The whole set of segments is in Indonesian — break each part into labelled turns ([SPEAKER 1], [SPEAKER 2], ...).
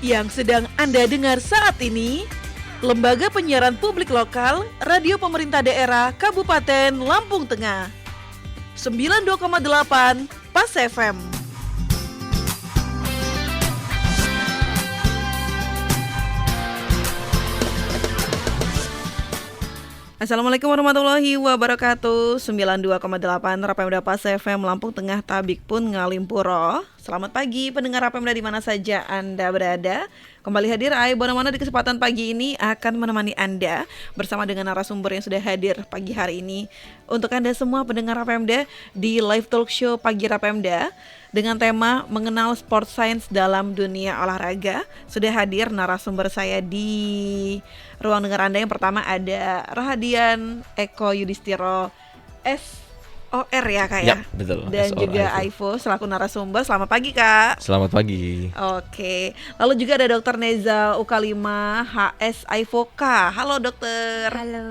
[SPEAKER 1] Yang sedang Anda dengar saat ini, Lembaga Penyiaran Publik Lokal, Radio Pemerintah Daerah Kabupaten Lampung Tengah. 92,8 Pas FM. Assalamualaikum warahmatullahi wabarakatuh. 92,8 Rapemda Pas FM Lampung Tengah Tabik pun Ngalimpuro. Selamat pagi pendengar Rapemda di mana saja Anda berada. Kembali hadir Ai Bonamana di kesempatan pagi ini akan menemani Anda bersama dengan narasumber yang sudah hadir pagi hari ini. Untuk Anda semua pendengar Rapemda di live talk show Pagi Rapemda dengan tema mengenal sport science dalam dunia olahraga. Sudah hadir narasumber saya di ruang dengar Anda. Yang pertama ada Rahadian Eko Yudhistiro SOR ya Kak ya?
[SPEAKER 2] Ya, betul.
[SPEAKER 1] Dan
[SPEAKER 2] SOR
[SPEAKER 1] juga Aivo selaku narasumber. Selamat pagi Kak.
[SPEAKER 2] Selamat pagi.
[SPEAKER 1] Oke, lalu juga ada Dr. Neza Ukalima HS Aivo K. Halo dokter.
[SPEAKER 3] Halo.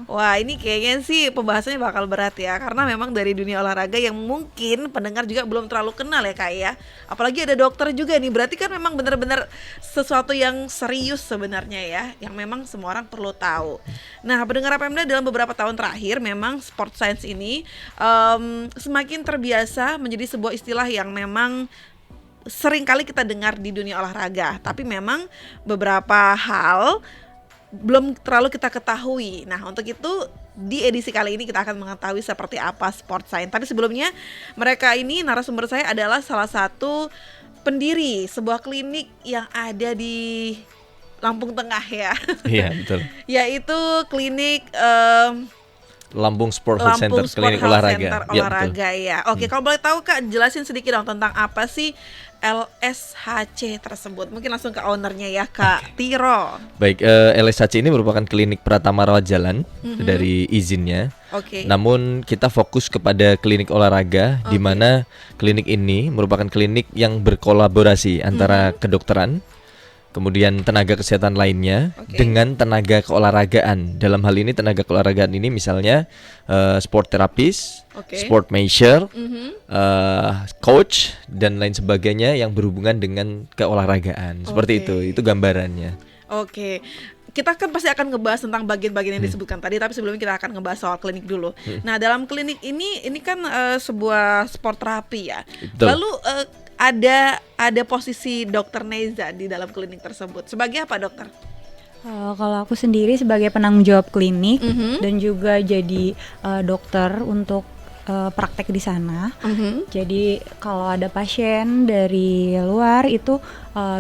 [SPEAKER 1] Wah ini kayaknya sih pembahasannya bakal berat ya. Karena memang dari dunia olahraga yang mungkin pendengar juga belum terlalu kenal ya Kak ya. Apalagi ada dokter juga nih. Berarti kan memang benar-benar sesuatu yang serius sebenarnya ya, yang memang semua orang perlu tahu. Nah pendengar Rapemda dalam beberapa tahun terakhir memang sport science ini semakin terbiasa menjadi sebuah istilah yang memang sering kali kita dengar di dunia olahraga. Tapi memang beberapa hal belum terlalu kita ketahui. Nah untuk itu di edisi kali ini kita akan mengetahui seperti apa sport science. Tapi sebelumnya mereka ini narasumber saya adalah salah satu pendiri sebuah klinik yang ada di Lampung Tengah ya.
[SPEAKER 2] Iya betul.
[SPEAKER 1] Yaitu klinik
[SPEAKER 2] Lampung Sport Health
[SPEAKER 1] Lampung
[SPEAKER 2] Center,
[SPEAKER 1] Sport
[SPEAKER 2] klinik
[SPEAKER 1] Health
[SPEAKER 2] olahraga.
[SPEAKER 1] Center
[SPEAKER 2] Ya,
[SPEAKER 1] olahraga ya. Oke, kalau boleh tahu Kak, jelasin sedikit dong tentang apa sih LSHC tersebut. Mungkin langsung ke ownernya ya Kak Tiro.
[SPEAKER 2] Baik, LSHC ini merupakan klinik Pratama Rawat Jalan dari izinnya.
[SPEAKER 1] Oke.
[SPEAKER 2] Namun kita fokus kepada klinik olahraga, di mana klinik ini merupakan klinik yang berkolaborasi antara kedokteran, kemudian tenaga kesehatan lainnya dengan tenaga keolahragaan. Dalam hal ini tenaga keolahragaan ini misalnya sport terapis, sport measure, coach dan lain sebagainya yang berhubungan dengan keolahragaan. Seperti itu gambarannya.
[SPEAKER 1] Oke. Kita kan pasti akan ngebahas tentang bagian-bagian yang disebutkan tadi, tapi sebelumnya kita akan ngebahas soal klinik dulu. Nah, dalam klinik ini kan sebuah sport terapi ya.
[SPEAKER 2] Betul.
[SPEAKER 1] Lalu ada posisi Dokter Neza di dalam klinik tersebut. Sebagai apa, dokter?
[SPEAKER 3] Kalau aku sendiri sebagai penanggung jawab klinik dan juga jadi dokter untuk praktek di sana. Jadi kalau ada pasien dari luar itu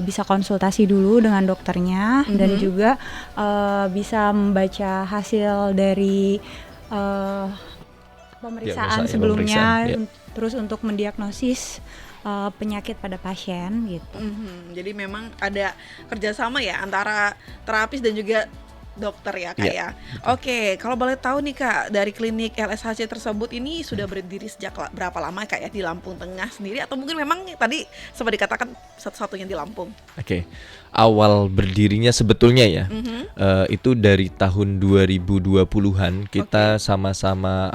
[SPEAKER 3] bisa konsultasi dulu dengan dokternya dan juga bisa membaca hasil dari pemeriksaan sebelumnya, terus untuk mendiagnosis penyakit pada pasien gitu.
[SPEAKER 1] Jadi memang ada kerjasama ya antara terapis dan juga dokter ya Kak ya. Oke, kalau boleh tahu nih Kak, dari klinik LSHC tersebut ini sudah berdiri sejak berapa lama Kak ya di Lampung Tengah sendiri, atau mungkin memang tadi sempat dikatakan satu-satunya di Lampung?
[SPEAKER 2] Oke. Awal berdirinya sebetulnya ya itu dari tahun 2020-an kita sama-sama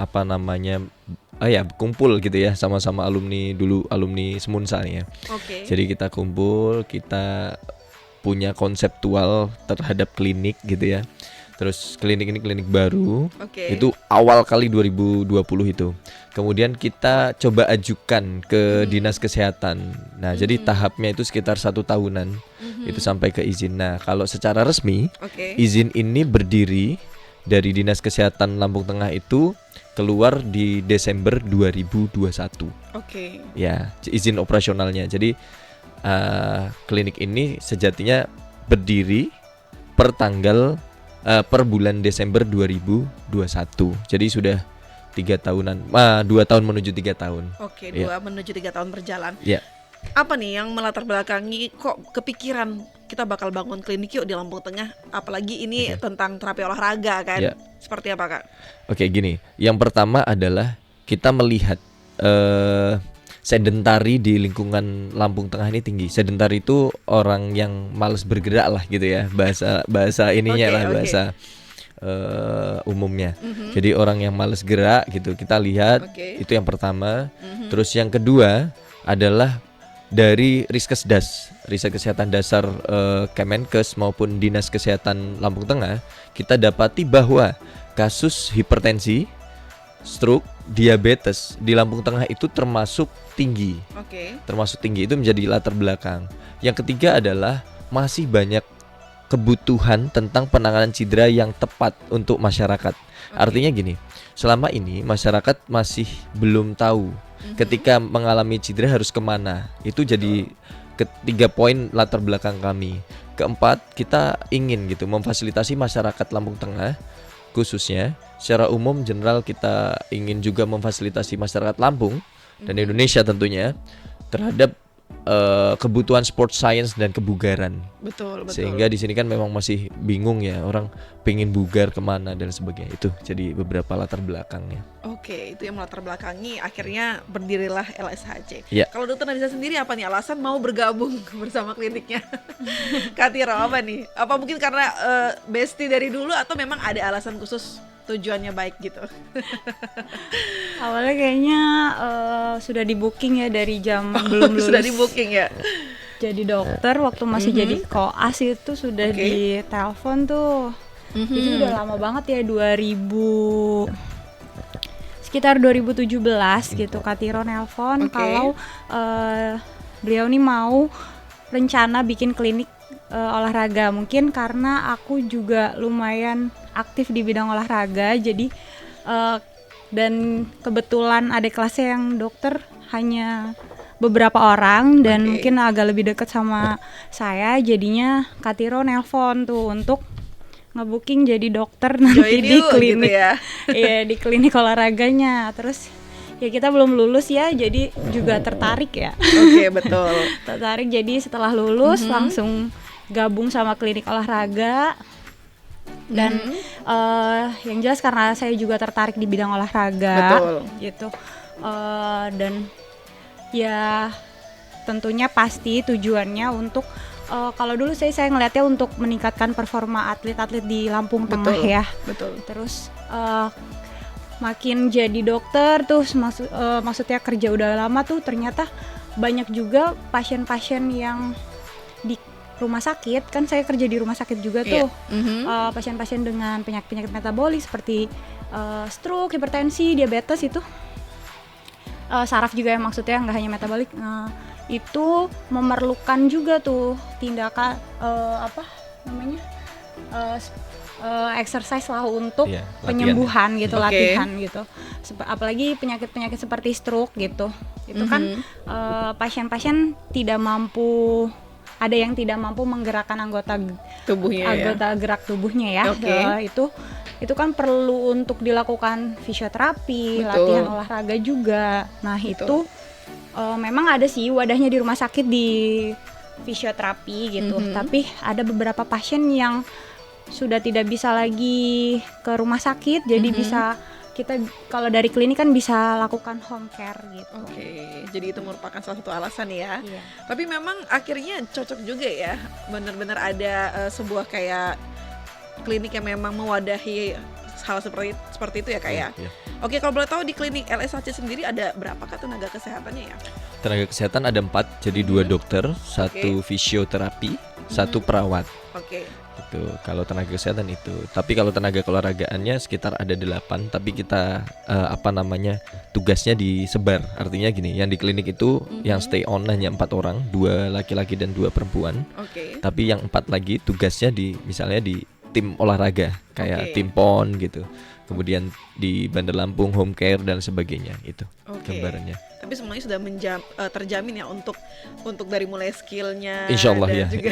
[SPEAKER 2] kumpul gitu ya, sama-sama alumni Semunsa nih ya. Jadi kita kumpul, kita punya konseptual terhadap klinik gitu ya. Terus klinik ini klinik baru. Itu awal kali 2020 itu. Kemudian kita coba ajukan ke Dinas Kesehatan. Nah, jadi tahapnya itu sekitar 1 tahunan. Itu sampai ke izin. Nah, kalau secara resmi izin ini berdiri dari Dinas Kesehatan Lampung Tengah itu keluar di Desember 2021. Ya, izin operasionalnya. Jadi klinik ini sejatinya berdiri per bulan Desember 2021. Jadi sudah 3 tahunan, 2 tahun menuju 3 tahun.
[SPEAKER 1] 2 menuju 3 tahun berjalan.
[SPEAKER 2] Apa
[SPEAKER 1] nih yang melatar belakangi kok kepikiran kita bakal bangun klinik yuk di Lampung Tengah, apalagi ini tentang terapi olahraga kan? Seperti apa Kak?
[SPEAKER 2] Gini, yang pertama adalah kita melihat sedentari di lingkungan Lampung Tengah ini tinggi. Sedentari itu orang yang malas bergerak lah gitu ya, bahasa ininya bahasa umumnya. Jadi orang yang malas gerak gitu kita lihat, itu yang pertama. Terus yang kedua adalah dari Riskesdas, Riset Kesehatan Dasar Kemenkes maupun Dinas Kesehatan Lampung Tengah, kita dapati bahwa kasus hipertensi, stroke, diabetes di Lampung Tengah itu termasuk tinggi. Termasuk tinggi, itu menjadi latar belakang. Yang ketiga adalah masih banyak kebutuhan tentang penanganan cedera yang tepat untuk masyarakat. Artinya gini, selama ini masyarakat masih belum tahu ketika mengalami cedera harus kemana. Itu jadi ketiga poin latar belakang kami. Keempat, kita ingin gitu memfasilitasi masyarakat Lampung Tengah khususnya. Secara umum general kita ingin juga memfasilitasi masyarakat Lampung dan Indonesia tentunya terhadap kebutuhan sport science dan kebugaran.
[SPEAKER 1] Betul.
[SPEAKER 2] Sehingga di sini kan memang masih bingung ya, orang pengen bugar kemana dan sebagainya. Itu jadi beberapa latar belakangnya.
[SPEAKER 1] Oke, itu yang melatar belakangi akhirnya berdirilah LSHC.
[SPEAKER 2] Ya.
[SPEAKER 1] Kalau Dokter Nadisa sendiri apa nih alasan mau bergabung bersama kliniknya? Kak Tiro, apa nih? Apa mungkin karena bestie dari dulu atau memang ada alasan khusus tujuannya baik gitu?
[SPEAKER 3] Awalnya kayaknya sudah di booking ya dari jam belum lulus.
[SPEAKER 1] Sudah di booking ya?
[SPEAKER 3] Jadi dokter waktu masih jadi koas itu sudah di telepon tuh. Itu udah lama banget ya, sekitar 2017 gitu Kak Tiro nelpon kalau beliau nih mau rencana bikin klinik olahraga. Mungkin karena aku juga lumayan aktif di bidang olahraga, jadi dan kebetulan adik kelasnya yang dokter hanya beberapa orang dan mungkin agak lebih dekat sama saya, jadinya Kak Tiro nelpon tuh untuk ngebooking jadi dokter nanti di klinik gitu ya. Iya, di klinik olahraganya. Terus ya kita belum lulus ya, jadi juga tertarik ya.
[SPEAKER 1] Oke, betul.
[SPEAKER 3] Tertarik, jadi setelah lulus langsung gabung sama klinik olahraga. Dan yang jelas karena saya juga tertarik di bidang olahraga.
[SPEAKER 1] Betul.
[SPEAKER 3] Gitu. Dan ya tentunya pasti tujuannya untuk kalau dulu saya ngelihatnya untuk meningkatkan performa atlet-atlet di Lampung Tengah ya.
[SPEAKER 1] Betul.
[SPEAKER 3] Terus makin jadi dokter tuh maksudnya kerja udah lama tuh ternyata banyak juga pasien-pasien yang di rumah sakit, kan saya kerja di rumah sakit juga tuh. Pasien-pasien dengan penyakit metabolik seperti stroke, hipertensi, diabetes itu. Saraf juga ya, maksudnya nggak hanya metabolik. Itu memerlukan juga tuh tindakan exercise lah untuk penyembuhan gitu, latihan gitu. Apalagi penyakit-penyakit seperti stroke gitu. Itu kan pasien-pasien tidak mampu, ada yang tidak mampu menggerakkan anggota gerak tubuhnya ya. Itu kan perlu untuk dilakukan fisioterapi, latihan olahraga juga. Nah, itu memang ada sih wadahnya di rumah sakit di fisioterapi gitu. Tapi ada beberapa pasien yang sudah tidak bisa lagi ke rumah sakit, jadi bisa kita kalau dari klinik kan bisa lakukan home care gitu.
[SPEAKER 1] Jadi itu merupakan salah satu alasan ya. Tapi memang akhirnya cocok juga ya, benar-benar ada sebuah kayak klinik yang memang mewadahi hal seperti itu ya Kak ya. Oke, kalau boleh tahu di klinik LSHC sendiri ada berapa Kak tenaga kesehatannya ya?
[SPEAKER 2] Tenaga kesehatan ada 4, jadi 2 dokter, 1 fisioterapi, 1 perawat. Itu kalau tenaga kesehatan itu. Tapi kalau tenaga keolahragaannya sekitar ada 8, tapi kita tugasnya disebar. Artinya gini, yang di klinik itu yang stay on hanya 4 orang, 2 laki-laki dan 2 perempuan. Tapi yang 4 lagi tugasnya misalnya di tim olahraga kayak tim PON gitu. Kemudian di Bandar Lampung home care dan sebagainya, itu gambarannya.
[SPEAKER 1] Tapi semuanya sudah terjamin ya untuk dari mulai skillnya.
[SPEAKER 2] Insyaallah
[SPEAKER 1] dan
[SPEAKER 2] ya.
[SPEAKER 1] juga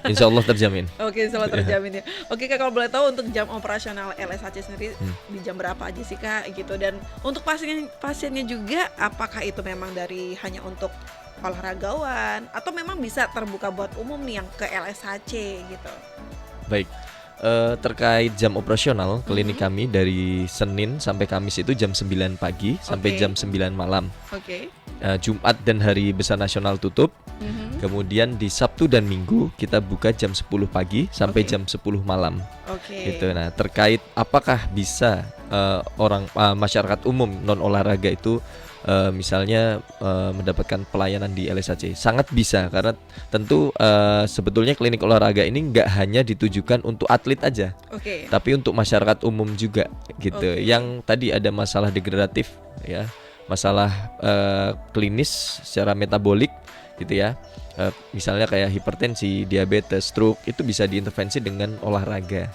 [SPEAKER 2] Insyaallah terjamin.
[SPEAKER 1] Insyaallah terjamin ya. Oke Kak, kalau boleh tahu untuk jam operasional LSHC sendiri di jam berapa aja sih Kak gitu, dan untuk pasiennya juga apakah itu memang dari hanya untuk olahragawan atau memang bisa terbuka buat umum nih yang ke LSHC gitu?
[SPEAKER 2] Baik. Terkait jam operasional klinik kami dari Senin sampai Kamis itu jam 9 pagi sampai jam 9 malam. Jumat dan hari besar nasional tutup. Kemudian di Sabtu dan Minggu kita buka jam 10 pagi sampai jam 10 malam. Gitu. Nah, terkait apakah bisa masyarakat umum non olahraga itu misalnya mendapatkan pelayanan di LSHC. Sangat bisa, karena tentu sebetulnya klinik olahraga ini nggak hanya ditujukan untuk atlet aja, tapi untuk masyarakat umum juga gitu. Yang tadi ada masalah degeneratif ya, masalah klinis secara metabolik gitu ya. Misalnya kayak hipertensi, diabetes, stroke, itu bisa diintervensi dengan olahraga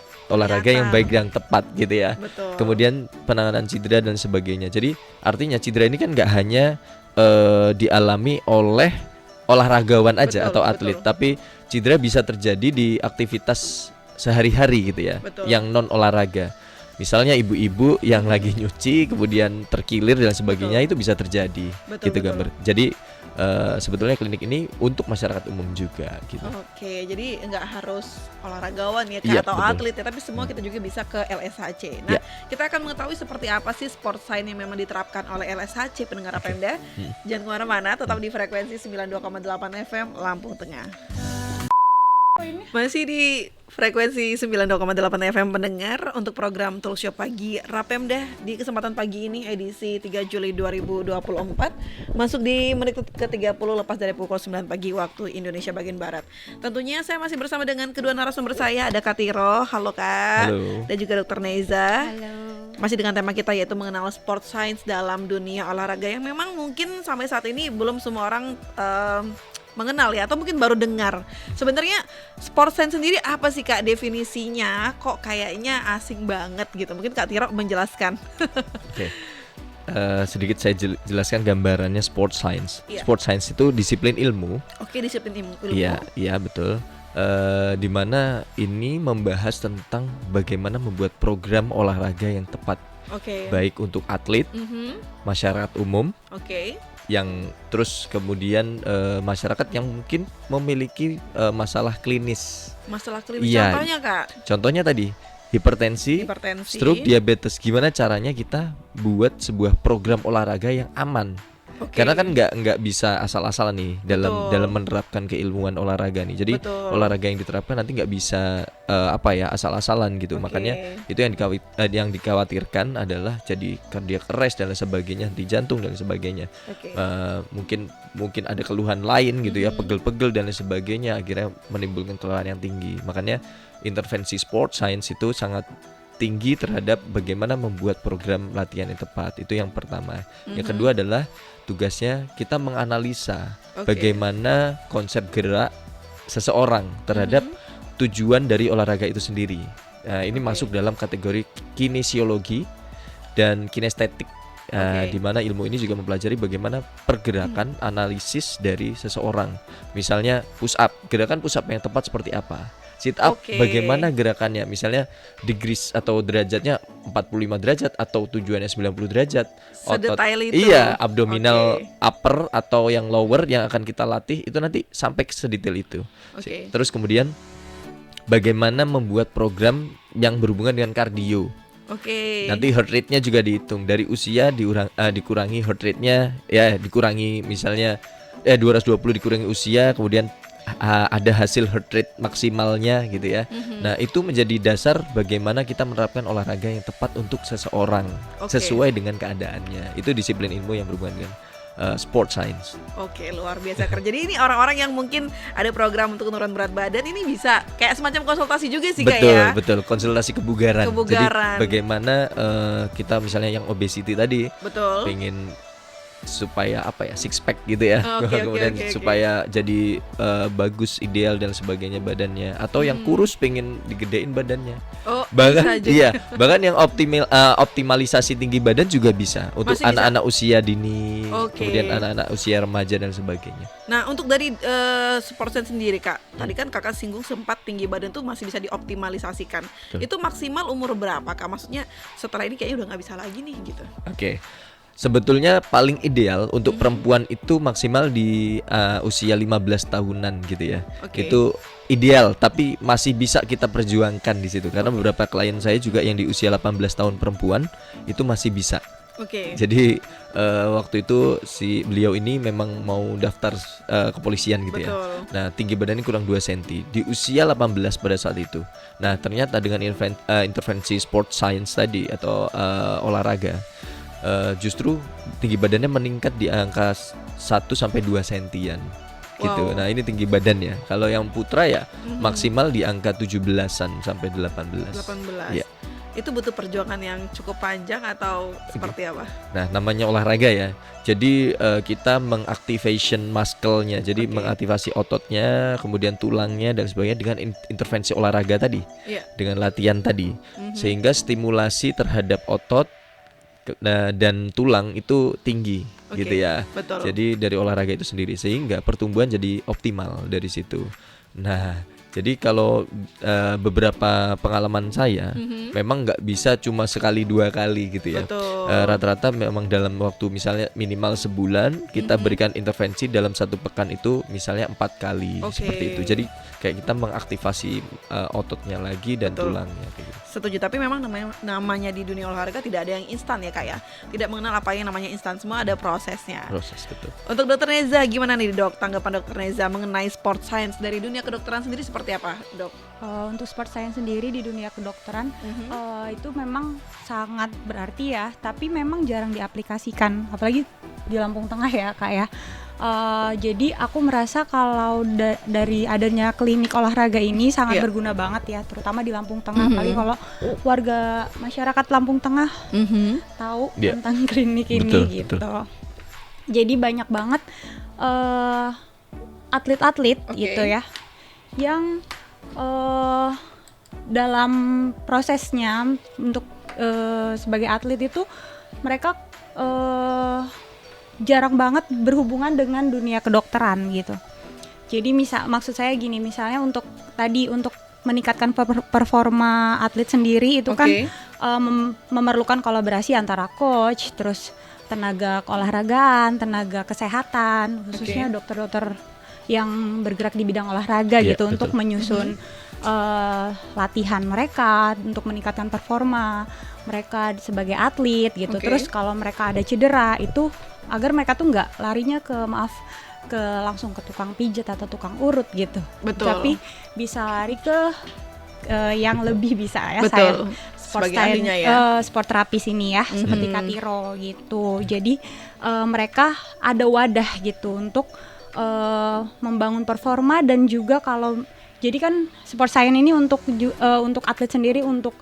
[SPEAKER 2] yang baik, yang tepat gitu ya.
[SPEAKER 1] Betul.
[SPEAKER 2] Kemudian penanganan cedera dan sebagainya. Jadi artinya cedera ini kan nggak hanya dialami oleh olahragawan aja atau atlet, tapi cedera bisa terjadi di aktivitas sehari-hari gitu ya, yang non olahraga. Misalnya ibu-ibu yang lagi nyuci kemudian terkilir dan sebagainya, itu bisa terjadi gitu gambar. Jadi sebetulnya klinik ini untuk masyarakat umum juga gitu.
[SPEAKER 1] Jadi nggak harus olahragawan ya Kak, atau atlet ya, tapi semua kita juga bisa ke LSHC. Nah, kita akan mengetahui seperti apa sih sport science yang memang diterapkan oleh LSHC pendengar Rapemda. Jangan kemana-mana, tetap di frekuensi 92,8 FM Lampung Tengah. Masih di frekuensi 92,8 FM pendengar untuk program Talk Show Pagi Rapemda di kesempatan pagi ini edisi 3 Juli 2024, masuk di menit ke-30 lepas dari pukul 9 pagi waktu Indonesia bagian Barat. Tentunya saya masih bersama dengan kedua narasumber saya, ada Kak Tiro, halo Kak.
[SPEAKER 2] Halo.
[SPEAKER 1] Dan juga Dr. Neza.
[SPEAKER 3] Halo.
[SPEAKER 1] Masih dengan tema kita yaitu mengenal sport science dalam dunia olahraga yang memang mungkin sampai saat ini belum semua orang mengenal ya, atau mungkin baru dengar. Sebenarnya sport science sendiri apa sih Kak definisinya? Kok kayaknya asing banget gitu. Mungkin Kak Tiro menjelaskan.
[SPEAKER 2] Sedikit saya jelaskan gambarannya sport science. Sport science itu disiplin ilmu.
[SPEAKER 1] Disiplin ilmu.
[SPEAKER 2] Iya betul. Di mana ini membahas tentang bagaimana membuat program olahraga yang tepat. Baik untuk atlet, masyarakat umum. Yang terus kemudian masyarakat yang mungkin memiliki masalah klinis.
[SPEAKER 1] Contohnya Kak?
[SPEAKER 2] Contohnya tadi hipertensi, stroke, diabetes. Gimana caranya kita buat sebuah program olahraga yang aman? Karena kan nggak bisa asal-asalan nih dalam menerapkan keilmuan olahraga nih. Jadi olahraga yang diterapkan nanti nggak bisa asal-asalan gitu. Makanya itu yang dikhawatirkan adalah jadi cardiac arrest dan sebagainya, henti jantung dan sebagainya. Mungkin ada keluhan lain gitu ya, pegel-pegel dan sebagainya, akhirnya menimbulkan kelelahan yang tinggi. Makanya intervensi sport science itu sangat tinggi terhadap bagaimana membuat program latihan yang tepat. Itu yang pertama. Yang kedua adalah tugasnya kita menganalisa bagaimana konsep gerak seseorang terhadap tujuan dari olahraga itu sendiri. Nah, ini masuk dalam kategori kinesiologi dan kinestetik, di mana ilmu ini juga mempelajari bagaimana pergerakan analisis dari seseorang. Misalnya push up, gerakan push up yang tepat seperti apa? Sit up bagaimana gerakannya, misalnya degrees atau derajatnya 45 derajat atau tujuannya 90 derajat.
[SPEAKER 1] Sedetail itu.
[SPEAKER 2] Iya, abdominal upper atau yang lower yang akan kita latih itu nanti sampai ke sedetail itu. Terus kemudian bagaimana membuat program yang berhubungan dengan kardio. Nanti heart rate-nya juga dihitung, dari usia dikurangi heart rate-nya ya, dikurangi misalnya 220 dikurangi usia, kemudian ada hasil heart rate maksimalnya gitu ya. Nah, itu menjadi dasar bagaimana kita menerapkan olahraga yang tepat untuk seseorang sesuai dengan keadaannya. Itu disiplin ilmu yang berhubungan dengan sport science.
[SPEAKER 1] Luar biasa. Jadi ini orang-orang yang mungkin ada program untuk penurun berat badan ini bisa kayak semacam konsultasi juga sih Kak ya.
[SPEAKER 2] Betul, konsultasi kebugaran. Jadi bagaimana kita misalnya yang obesity tadi, pengen supaya six pack gitu ya, kemudian supaya jadi bagus, ideal dan sebagainya badannya, atau yang kurus pengen digedein badannya, bahkan bahkan yang optimalisasi tinggi badan juga bisa untuk anak-anak usia dini, kemudian anak-anak usia remaja dan sebagainya.
[SPEAKER 1] Nah, untuk dari sport science sendiri Kak, tadi kan Kakak singgung sempat tinggi badan tuh masih bisa dioptimalisasikan. Itu maksimal umur berapa Kak? Maksudnya setelah ini kayaknya udah nggak bisa lagi nih gitu.
[SPEAKER 2] Sebetulnya paling ideal untuk perempuan itu maksimal di usia 15 tahunan gitu ya. Itu ideal, tapi masih bisa kita perjuangkan di situ karena beberapa klien saya juga yang di usia 18 tahun perempuan itu masih bisa. Jadi waktu itu beliau ini memang mau daftar kepolisian gitu ya. Nah, tinggi badannya kurang 2 cm di usia 18 pada saat itu. Nah, ternyata dengan intervensi sport science tadi atau olahraga, justru tinggi badannya meningkat di angka 1-2 sentian gitu.
[SPEAKER 1] Wow.
[SPEAKER 2] Nah ini tinggi badannya. Kalau yang putra ya maksimal di angka 17-an sampai 18.
[SPEAKER 1] 18.
[SPEAKER 2] Iya.
[SPEAKER 1] Itu butuh perjuangan yang cukup panjang atau seperti apa?
[SPEAKER 2] Nah namanya olahraga ya. Jadi kita mengactivation muscle-nya. Jadi
[SPEAKER 1] Oke.
[SPEAKER 2] mengaktifasi ototnya, kemudian tulangnya dan sebagainya dengan intervensi olahraga tadi,
[SPEAKER 1] Iya.
[SPEAKER 2] dengan latihan tadi, sehingga stimulasi terhadap otot dan tulang itu tinggi.
[SPEAKER 1] Oke,
[SPEAKER 2] Gitu ya.
[SPEAKER 1] betul.
[SPEAKER 2] Jadi dari olahraga itu sendiri sehingga pertumbuhan jadi optimal dari situ. Nah, jadi kalau beberapa pengalaman saya memang nggak bisa cuma sekali 2 kali gitu ya.
[SPEAKER 1] Betul.
[SPEAKER 2] Rata-rata memang dalam waktu misalnya minimal sebulan kita berikan intervensi dalam 1 pekan itu misalnya 4 kali
[SPEAKER 1] Oke.
[SPEAKER 2] seperti itu. Jadi kayak kita mengaktifasi ototnya lagi dan
[SPEAKER 1] Betul.
[SPEAKER 2] tulangnya kayak gitu.
[SPEAKER 1] Setuju, tapi memang namanya di dunia olahraga tidak ada yang instan ya Kak ya. Tidak mengenal apa yang namanya instan, semua ada prosesnya.
[SPEAKER 2] Proses betul.
[SPEAKER 1] Untuk Dokter Neza, gimana nih Dok? Tanggapan Dokter Neza mengenai sport science dari dunia kedokteran sendiri seperti apa, Dok?
[SPEAKER 3] Untuk sport science sendiri di dunia kedokteran itu memang sangat berarti ya, tapi memang jarang diaplikasikan, apalagi di Lampung Tengah ya Kak ya. Jadi aku merasa kalau dari adanya klinik olahraga ini sangat
[SPEAKER 1] Iya.
[SPEAKER 3] berguna banget ya, terutama di Lampung Tengah. Apalagi kalau warga masyarakat Lampung Tengah tahu
[SPEAKER 2] Iya.
[SPEAKER 3] tentang klinik ini
[SPEAKER 2] Betul,
[SPEAKER 3] gitu.
[SPEAKER 2] betul.
[SPEAKER 3] Jadi banyak banget atlet-atlet
[SPEAKER 1] Oke.
[SPEAKER 3] gitu ya yang dalam prosesnya untuk sebagai atlet itu mereka jarang banget berhubungan dengan dunia kedokteran gitu. Jadi maksud saya gini, misalnya untuk meningkatkan performa atlet sendiri itu kan
[SPEAKER 1] Oke.
[SPEAKER 3] memerlukan kolaborasi antara coach, terus tenaga keolahragaan, tenaga kesehatan, khususnya dokter-dokter yang bergerak di bidang olahraga
[SPEAKER 2] Iya,
[SPEAKER 3] gitu,
[SPEAKER 2] betul.
[SPEAKER 3] untuk menyusun latihan mereka untuk meningkatkan performa mereka sebagai atlet gitu.
[SPEAKER 1] Oke.
[SPEAKER 3] Terus kalau mereka ada cedera itu agar mereka tuh nggak larinya langsung ke tukang pijat atau tukang urut gitu.
[SPEAKER 1] Betul.
[SPEAKER 3] Tapi bisa lari ke yang lebih bisa ya,
[SPEAKER 1] Betul.
[SPEAKER 3] sport
[SPEAKER 1] Sebagai
[SPEAKER 3] science,
[SPEAKER 1] ahlinya ya.
[SPEAKER 3] sport terapis ini ya, seperti Katiro gitu. Jadi mereka ada wadah gitu untuk membangun performa, dan juga jadi kan sport science ini untuk atlet sendiri untuk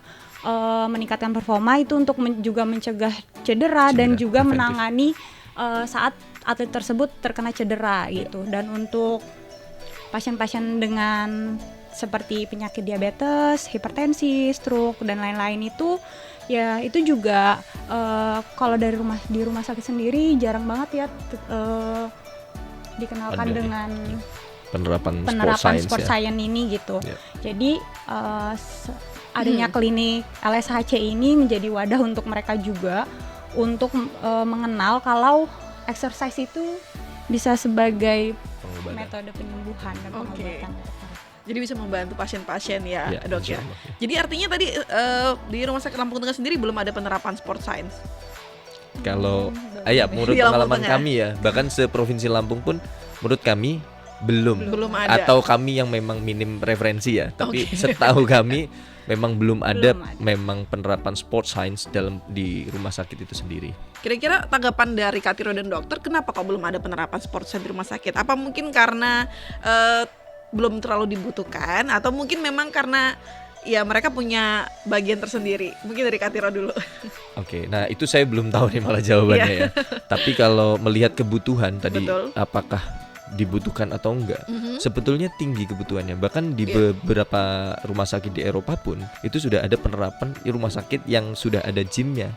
[SPEAKER 3] meningkatkan performa itu untuk juga mencegah cedera dan juga
[SPEAKER 2] preventif.
[SPEAKER 3] menangani saat atlet tersebut terkena cedera gitu. Dan untuk pasien-pasien dengan seperti penyakit diabetes, hipertensi, stroke dan lain-lain itu ya itu juga kalau di rumah sakit sendiri jarang banget ya dikenalkan
[SPEAKER 2] Ada,
[SPEAKER 3] dengan
[SPEAKER 2] penerapan
[SPEAKER 3] sport
[SPEAKER 2] ya.
[SPEAKER 3] science ini gitu.
[SPEAKER 2] Ya.
[SPEAKER 3] Jadi adanya klinik LSHC ini menjadi wadah untuk mereka juga untuk mengenal kalau exercise itu bisa sebagai
[SPEAKER 2] Pengobatan.
[SPEAKER 3] metode penyembuhan dan
[SPEAKER 1] Oke.
[SPEAKER 3] pengobatan.
[SPEAKER 1] Jadi bisa membantu pasien-pasien ya,
[SPEAKER 2] Ya,
[SPEAKER 1] Dok ya.
[SPEAKER 2] insya Allah.
[SPEAKER 1] Jadi artinya tadi di Rumah Sakit Lampung Tengah sendiri belum ada penerapan sport science.
[SPEAKER 2] Kalau menurut
[SPEAKER 1] Di Lampung
[SPEAKER 2] pengalaman
[SPEAKER 1] Tengah.
[SPEAKER 2] kami ya, bahkan seprovinsi Lampung pun menurut kami belum
[SPEAKER 1] ada.
[SPEAKER 2] Atau kami yang memang minim referensi ya, tapi setahu kami memang belum ada memang penerapan sport science di rumah sakit itu sendiri.
[SPEAKER 1] Kira-kira tanggapan dari Katiro dan dokter, kenapa kok belum ada penerapan sport science di rumah sakit? Apa mungkin karena belum terlalu dibutuhkan, atau mungkin memang karena ya mereka punya bagian tersendiri? Mungkin dari Katiro dulu.
[SPEAKER 2] Oke, nah itu saya belum tahu nih malah jawabannya ya. Tapi kalau melihat kebutuhan tadi,
[SPEAKER 1] Betul.
[SPEAKER 2] apakah dibutuhkan atau enggak? Sebetulnya tinggi kebutuhannya. Bahkan di
[SPEAKER 1] Iya.
[SPEAKER 2] beberapa rumah sakit di Eropa pun itu sudah ada penerapan di rumah sakit yang sudah ada gymnya,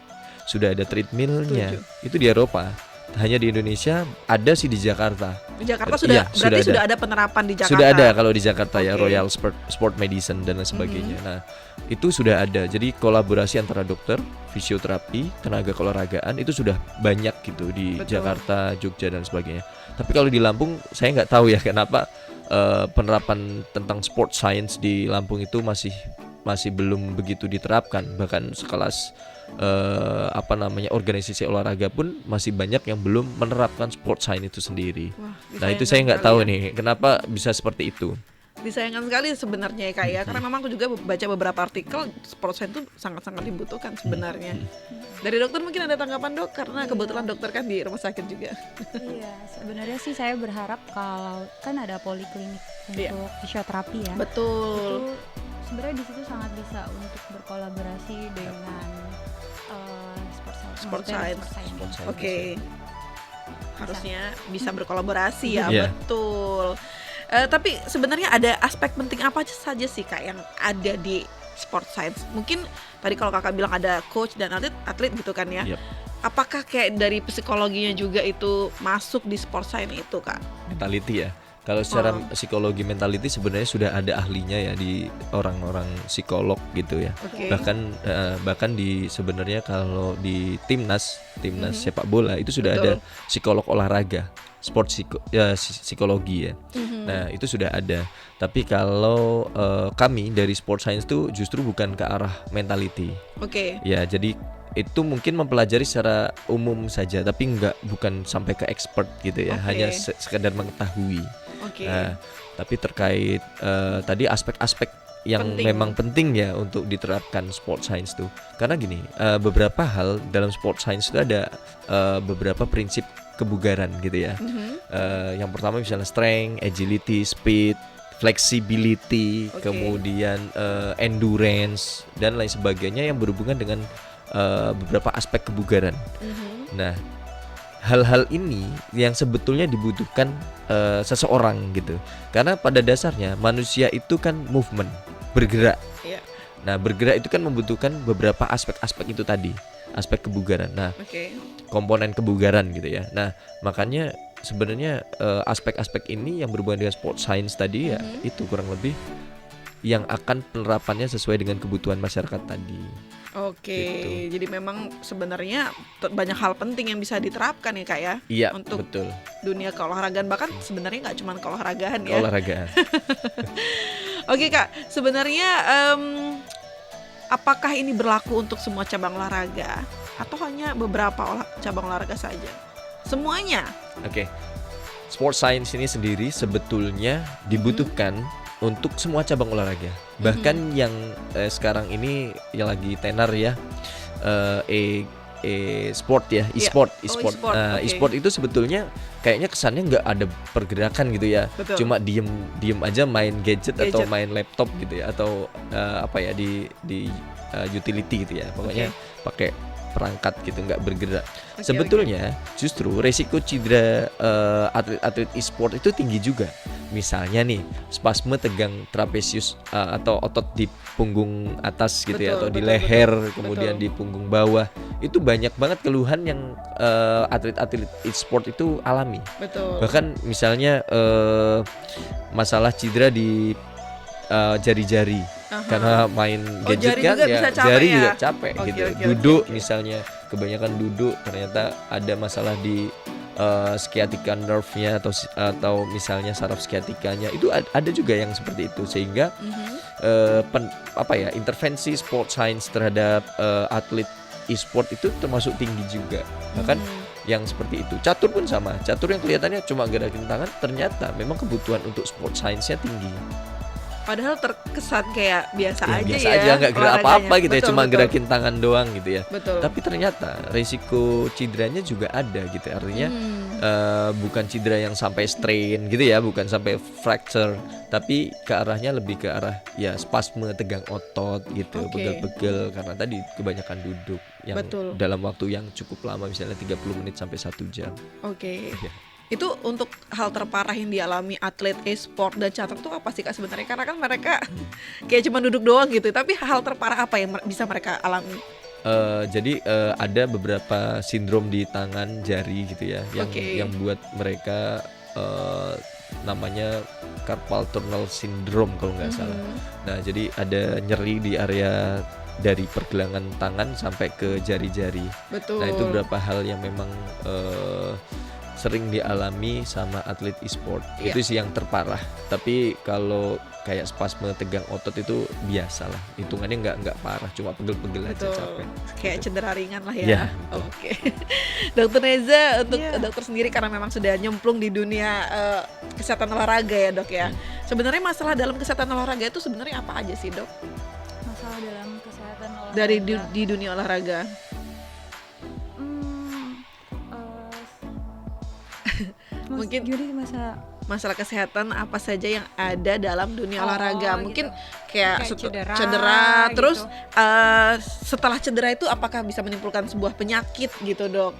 [SPEAKER 2] sudah ada treadmillnya. Itu di Eropa. Hanya di Indonesia ada sih di Jakarta.
[SPEAKER 1] Di Jakarta
[SPEAKER 2] Iya,
[SPEAKER 1] berarti
[SPEAKER 2] sudah
[SPEAKER 1] sudah ada penerapan di Jakarta.
[SPEAKER 2] Sudah ada kalau di Jakarta ya,
[SPEAKER 1] Oke.
[SPEAKER 2] Royal Sport Medicine dan lain sebagainya. Nah, itu sudah ada. Jadi kolaborasi antara dokter, fisioterapi, tenaga keolahragaan itu sudah banyak gitu di
[SPEAKER 1] Betul.
[SPEAKER 2] Jakarta, Jogja dan sebagainya. Tapi kalau di Lampung saya nggak tahu ya kenapa penerapan tentang sport science di Lampung itu masih belum begitu diterapkan. Bahkan sekelas organisasi olahraga pun masih banyak yang belum menerapkan sport science itu sendiri.
[SPEAKER 1] Wah,
[SPEAKER 2] Nah itu saya nggak
[SPEAKER 1] disayangkan
[SPEAKER 2] tahu
[SPEAKER 1] sekali ya.
[SPEAKER 2] nih kenapa bisa seperti itu.
[SPEAKER 1] disayangkan sekali sebenarnya ya Kak ya, karena memang aku juga baca beberapa artikel sport science itu sangat-sangat dibutuhkan sebenarnya. Dari dokter mungkin ada tanggapan dok, karena kebetulan dokter kan di rumah sakit juga.
[SPEAKER 3] Iya, sebenarnya sih saya berharap kalau kan ada poliklinik untuk fisioterapi ya.
[SPEAKER 1] Betul.
[SPEAKER 3] Itu sebenarnya di situ sangat bisa untuk berkolaborasi dengan
[SPEAKER 1] Sport science. Oke.
[SPEAKER 2] Bisa.
[SPEAKER 1] Harusnya bisa berkolaborasi ya,
[SPEAKER 2] Iya.
[SPEAKER 1] betul. Tapi sebenarnya ada aspek penting apa saja sih Kak yang ada di sport science? Mungkin tadi kalau Kakak bilang ada coach dan atlet gitu kan ya.
[SPEAKER 2] Yep.
[SPEAKER 1] Apakah kayak dari psikologinya juga itu masuk di sport science itu Kak?
[SPEAKER 2] Mentality ya. Kalau secara psikologi mentality sebenarnya sudah ada ahlinya ya di orang-orang psikolog gitu ya.
[SPEAKER 1] Oke.
[SPEAKER 2] Bahkan di sebenarnya kalau di timnas sepak bola itu sudah
[SPEAKER 1] Betul.
[SPEAKER 2] ada psikolog olahraga, psikologi ya. Nah, itu sudah ada. Tapi kalau kami dari sport science tuh justru bukan ke arah mentality.
[SPEAKER 1] Oke.
[SPEAKER 2] Ya, jadi itu mungkin mempelajari secara umum saja, tapi bukan sampai ke expert gitu ya.
[SPEAKER 1] Oke.
[SPEAKER 2] Hanya sekedar mengetahui.
[SPEAKER 1] Oke.
[SPEAKER 2] Nah, tapi terkait tadi aspek-aspek yang
[SPEAKER 1] Penting.
[SPEAKER 2] memang penting ya untuk diterapkan sport science tuh. Karena gini, beberapa hal dalam sport science itu ada beberapa prinsip kebugaran gitu ya. Yang pertama misalnya strength, agility, speed, flexibility,
[SPEAKER 1] Oke.
[SPEAKER 2] kemudian endurance dan lain sebagainya yang berhubungan dengan beberapa aspek kebugaran. Nah, hal-hal ini yang sebetulnya dibutuhkan seseorang gitu. Karena pada dasarnya manusia itu kan movement, bergerak.
[SPEAKER 1] Iya.
[SPEAKER 2] Nah, bergerak itu kan membutuhkan beberapa aspek-aspek itu tadi, aspek kebugaran. Nah,
[SPEAKER 1] Oke.
[SPEAKER 2] komponen kebugaran gitu ya. Nah, makanya sebenarnya aspek-aspek ini yang berhubungan dengan sport science tadi ya itu kurang lebih yang akan penerapannya sesuai dengan kebutuhan masyarakat tadi.
[SPEAKER 1] Oke,
[SPEAKER 2] Gitu.
[SPEAKER 1] jadi memang sebenarnya banyak hal penting yang bisa diterapkan ya Kak ya,
[SPEAKER 2] Iya,
[SPEAKER 1] untuk
[SPEAKER 2] betul.
[SPEAKER 1] dunia keolahragaan, bahkan sebenarnya nggak cuma keolahragaan ya.
[SPEAKER 2] Olahraga.
[SPEAKER 1] Oke Kak, sebenarnya apakah ini berlaku untuk semua cabang olahraga atau hanya beberapa cabang olahraga saja? Semuanya?
[SPEAKER 2] Oke. Sport science ini sendiri sebetulnya dibutuhkan untuk semua cabang olahraga. Bahkan yang sekarang ini yang lagi tenar ya, e-sport ya, e-sport,
[SPEAKER 1] Oh,
[SPEAKER 2] e-sport.
[SPEAKER 1] e-sport,
[SPEAKER 2] Nah,
[SPEAKER 1] oke.
[SPEAKER 2] e-sport itu sebetulnya kayaknya kesannya nggak ada pergerakan gitu ya.
[SPEAKER 1] Betul.
[SPEAKER 2] Cuma diem aja main gadget atau
[SPEAKER 1] Gadget.
[SPEAKER 2] main laptop gitu ya, atau apa ya di utility gitu ya. Pokoknya pakai perangkat gitu, nggak bergerak.
[SPEAKER 1] Oke,
[SPEAKER 2] Sebetulnya justru resiko cedera atlet-atlet e-sport itu tinggi juga. Misalnya nih spasme tegang trapesius atau otot di punggung atas gitu ya,
[SPEAKER 1] Betul,
[SPEAKER 2] atau di
[SPEAKER 1] betul,
[SPEAKER 2] leher,
[SPEAKER 1] betul.
[SPEAKER 2] kemudian
[SPEAKER 1] Betul.
[SPEAKER 2] di punggung bawah. Itu banyak banget keluhan yang atlet-atlet e-sport itu alami.
[SPEAKER 1] Betul.
[SPEAKER 2] Bahkan misalnya masalah cedera di jari-jari.
[SPEAKER 1] Aha.
[SPEAKER 2] Karena main gadget
[SPEAKER 1] jari
[SPEAKER 2] kan
[SPEAKER 1] juga
[SPEAKER 2] ya
[SPEAKER 1] bisa capek
[SPEAKER 2] jari
[SPEAKER 1] ya?
[SPEAKER 2] juga capek
[SPEAKER 1] Oke,
[SPEAKER 2] gitu.
[SPEAKER 1] oke,
[SPEAKER 2] Duduk
[SPEAKER 1] oke.
[SPEAKER 2] misalnya kebanyakan duduk ternyata ada masalah di sciatica nerve-nya atau misalnya saraf sciaticanya itu ada juga yang seperti itu, sehingga intervensi sport science terhadap atlet e-sport itu termasuk tinggi juga. Bahkan yang seperti itu. Catur pun sama. Catur yang kelihatannya cuma gerakin tangan ternyata memang kebutuhan untuk sport science-nya tinggi.
[SPEAKER 1] Padahal terkesan kayak biasa
[SPEAKER 2] Ya,
[SPEAKER 1] aja
[SPEAKER 2] biasa
[SPEAKER 1] ya.
[SPEAKER 2] aja nggak gerak
[SPEAKER 1] olahraganya.
[SPEAKER 2] apa-apa gitu ya,
[SPEAKER 1] Betul,
[SPEAKER 2] cuma
[SPEAKER 1] betul.
[SPEAKER 2] gerakin tangan doang gitu ya.
[SPEAKER 1] Betul.
[SPEAKER 2] Tapi ternyata risiko cederanya juga ada gitu. Artinya bukan cedera yang sampai strain gitu ya, bukan sampai fracture, tapi ke arahnya lebih ke arah ya spasme tegang otot gitu,
[SPEAKER 1] Oke.
[SPEAKER 2] pegel-pegel karena tadi kebanyakan duduk yang
[SPEAKER 1] Betul.
[SPEAKER 2] dalam waktu yang cukup lama, misalnya 30 menit sampai 1 jam.
[SPEAKER 1] Oke.
[SPEAKER 2] Ya.
[SPEAKER 1] Itu untuk hal terparah yang dialami atlet e-sport dan catur tuh apa sih Kak sebenarnya? Karena kan mereka kayak cuma duduk doang gitu. Tapi hal terparah apa yang bisa mereka alami?
[SPEAKER 2] Jadi ada beberapa sindrom di tangan jari gitu ya,
[SPEAKER 1] Oke.
[SPEAKER 2] yang buat mereka namanya carpal tunnel syndrome kalau nggak salah. Nah, jadi ada nyeri di area dari pergelangan tangan sampai ke jari-jari.
[SPEAKER 1] Betul.
[SPEAKER 2] Nah, itu beberapa hal yang memang sering dialami sama atlet e-sport.
[SPEAKER 1] Iya.
[SPEAKER 2] Itu sih yang terparah. Tapi kalau kayak spasme tegang otot itu biasa lah. Hitungannya nggak parah, cuma pegel-pegel aja,
[SPEAKER 1] Betul.
[SPEAKER 2] capek.
[SPEAKER 1] Kayak
[SPEAKER 2] Gitu.
[SPEAKER 1] cedera ringan lah
[SPEAKER 2] Iya,
[SPEAKER 1] ya.
[SPEAKER 2] betul.
[SPEAKER 1] Oke. Dokter Neza, untuk
[SPEAKER 3] Iya.
[SPEAKER 1] dokter sendiri karena memang sudah nyemplung di dunia kesehatan olahraga ya dok ya. Sebenarnya masalah dalam kesehatan olahraga itu sebenarnya apa aja sih dok?
[SPEAKER 3] Masalah dalam kesehatan olahraga.
[SPEAKER 1] Dari di dunia olahraga.
[SPEAKER 3] Hmm,
[SPEAKER 1] Mungkin-
[SPEAKER 3] jadi
[SPEAKER 1] Masalah kesehatan apa saja yang ada dalam dunia
[SPEAKER 3] Oh,
[SPEAKER 1] olahraga?
[SPEAKER 3] gitu.
[SPEAKER 1] Mungkin kayak
[SPEAKER 3] Kayak cedera,
[SPEAKER 1] cedera, terus
[SPEAKER 3] gitu.
[SPEAKER 1] setelah cedera itu apakah bisa menimbulkan sebuah penyakit gitu dok?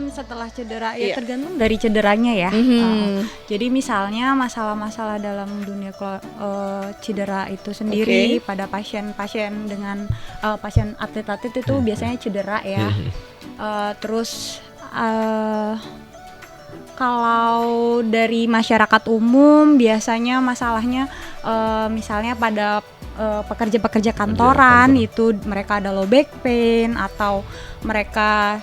[SPEAKER 3] Setelah cedera
[SPEAKER 1] Iya.
[SPEAKER 3] ya tergantung dari cederanya ya.
[SPEAKER 1] Mhm.
[SPEAKER 3] Jadi misalnya masalah-masalah dalam dunia cedera itu sendiri pada pasien-pasien dengan pasien atlet-atlet itu biasanya cedera ya. Terus kalau dari masyarakat umum biasanya masalahnya misalnya pada pekerja-pekerja kantoran
[SPEAKER 2] kantor.
[SPEAKER 3] itu mereka ada low back pain atau mereka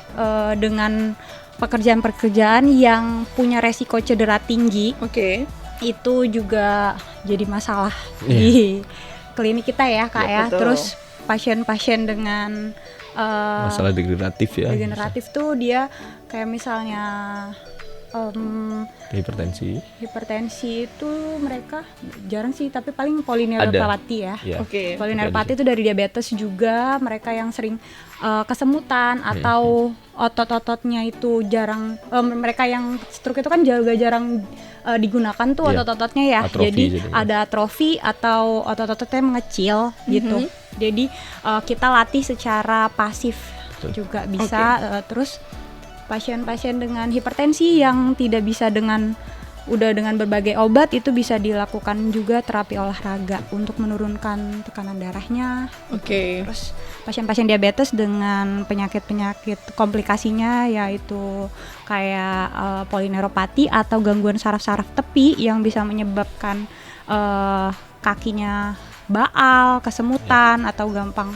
[SPEAKER 3] dengan pekerjaan-pekerjaan yang punya resiko cedera tinggi
[SPEAKER 1] Oke.
[SPEAKER 3] itu juga jadi masalah di klinik kita ya Kak
[SPEAKER 1] Iya,
[SPEAKER 3] ya.
[SPEAKER 1] betul.
[SPEAKER 3] Terus pasien-pasien dengan
[SPEAKER 2] Masalah degeneratif ya.
[SPEAKER 3] degeneratif tuh dia kayak misalnya hipertensi itu mereka jarang sih, tapi paling polineuropati ya.
[SPEAKER 2] Ya.
[SPEAKER 1] Oke.
[SPEAKER 3] Polineuropati itu dari diabetes juga, mereka yang sering kesemutan atau otot-ototnya itu jarang, mereka yang stroke itu kan juga jarang digunakan tuh
[SPEAKER 2] Iya.
[SPEAKER 3] otot-ototnya ya.
[SPEAKER 2] Atrofi
[SPEAKER 3] Jadi
[SPEAKER 2] jadinya.
[SPEAKER 3] ada atrofi atau otot-ototnya mengecil gitu. Jadi kita latih secara pasif
[SPEAKER 2] Betul.
[SPEAKER 3] juga bisa. Terus pasien-pasien dengan hipertensi yang tidak bisa dengan berbagai obat itu bisa dilakukan juga terapi olahraga untuk menurunkan tekanan darahnya.
[SPEAKER 1] Oke.
[SPEAKER 3] Terus pasien-pasien diabetes dengan penyakit-penyakit komplikasinya yaitu kayak polineuropati atau gangguan saraf-saraf tepi yang bisa menyebabkan kakinya baal, kesemutan atau gampang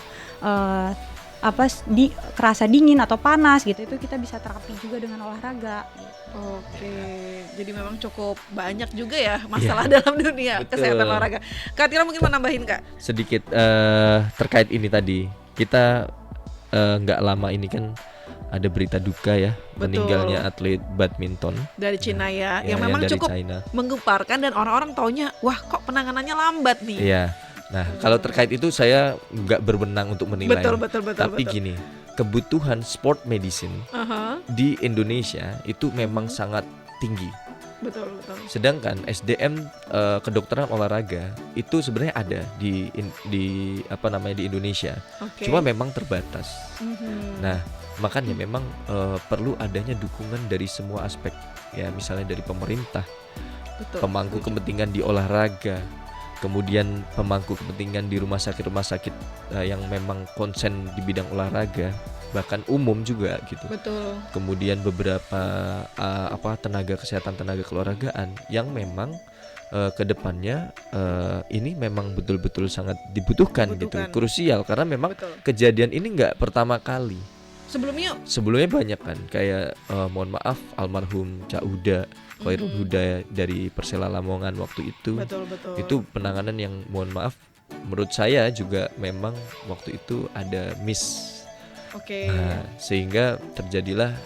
[SPEAKER 3] kerasa dingin atau panas gitu, itu kita bisa terapi juga dengan olahraga gitu.
[SPEAKER 1] Oke, jadi memang cukup banyak juga ya masalah dalam dunia
[SPEAKER 2] Betul.
[SPEAKER 1] kesehatan olahraga. Kak Tira mungkin mau nambahin Kak?
[SPEAKER 2] Sedikit terkait ini tadi, kita nggak lama ini kan ada berita duka ya,
[SPEAKER 1] Betul.
[SPEAKER 2] meninggalnya atlet badminton
[SPEAKER 1] Dari Cina ya, yang
[SPEAKER 2] yang
[SPEAKER 1] memang
[SPEAKER 2] dari
[SPEAKER 1] cukup
[SPEAKER 2] China.
[SPEAKER 1] menggemparkan dan orang-orang taunya, wah kok penanganannya lambat nih.
[SPEAKER 2] Iya. Nah, kalau terkait itu saya nggak berwenang untuk menilai.
[SPEAKER 1] Betul.
[SPEAKER 2] Tapi gini, kebutuhan sport medicine
[SPEAKER 1] Aha,
[SPEAKER 2] di Indonesia itu memang sangat tinggi.
[SPEAKER 1] betul.
[SPEAKER 2] Sedangkan SDM kedokteran olahraga itu sebenarnya ada di Indonesia.
[SPEAKER 1] Oke.
[SPEAKER 2] Cuma memang terbatas.
[SPEAKER 1] Mhm.
[SPEAKER 2] Nah, makanya memang perlu adanya dukungan dari semua aspek. Ya, misalnya dari pemerintah,
[SPEAKER 1] Betul.
[SPEAKER 2] pemangku kepentingan di olahraga, kemudian pemangku kepentingan di rumah sakit yang memang konsen di bidang olahraga, bahkan umum juga gitu.
[SPEAKER 1] Betul.
[SPEAKER 2] Kemudian beberapa tenaga kesehatan, tenaga keolahragaan yang memang kedepannya ini memang betul-betul sangat dibutuhkan gitu, krusial karena memang
[SPEAKER 1] Betul.
[SPEAKER 2] kejadian ini nggak pertama kali.
[SPEAKER 1] Sebelumnya
[SPEAKER 2] Banyak kan, kayak mohon maaf almarhum Cak Huda, Khairul Huda dari Persela Lamongan waktu itu.
[SPEAKER 1] betul.
[SPEAKER 2] Itu penanganan yang mohon maaf menurut saya juga memang waktu itu ada miss.
[SPEAKER 1] Oke.
[SPEAKER 2] Nah, sehingga terjadilah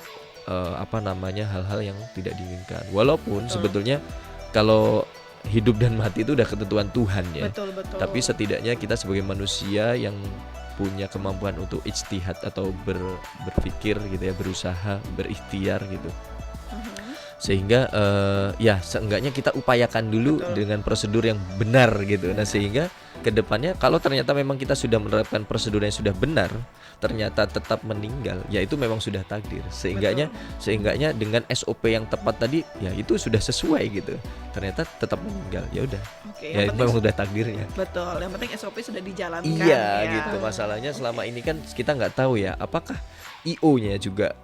[SPEAKER 2] hal-hal yang tidak diinginkan. Walaupun sebetulnya kalau hidup dan mati itu udah ketentuan Tuhan ya.
[SPEAKER 1] Betul.
[SPEAKER 2] Tapi setidaknya kita sebagai manusia yang punya kemampuan untuk ijtihad atau berpikir gitu ya, berusaha, berikhtiar gitu. Sehingga ya seenggaknya kita upayakan dulu dengan prosedur yang benar gitu. Nah, sehingga kedepannya kalau ternyata memang kita sudah menerapkan prosedur yang sudah benar, ternyata tetap meninggal, ya itu memang sudah takdir. Seenggaknya dengan SOP yang tepat tadi, ya itu sudah sesuai gitu. Ternyata tetap meninggal, ya udah.
[SPEAKER 1] Oke,
[SPEAKER 2] Ya
[SPEAKER 1] yang
[SPEAKER 2] itu
[SPEAKER 1] penting
[SPEAKER 2] memang udah takdirnya.
[SPEAKER 1] betul. Yang penting SOP sudah dijalankan.
[SPEAKER 2] Iya
[SPEAKER 1] ya.
[SPEAKER 2] gitu. Masalahnya selama ini kan kita nggak tahu ya, apakah IO-nya juga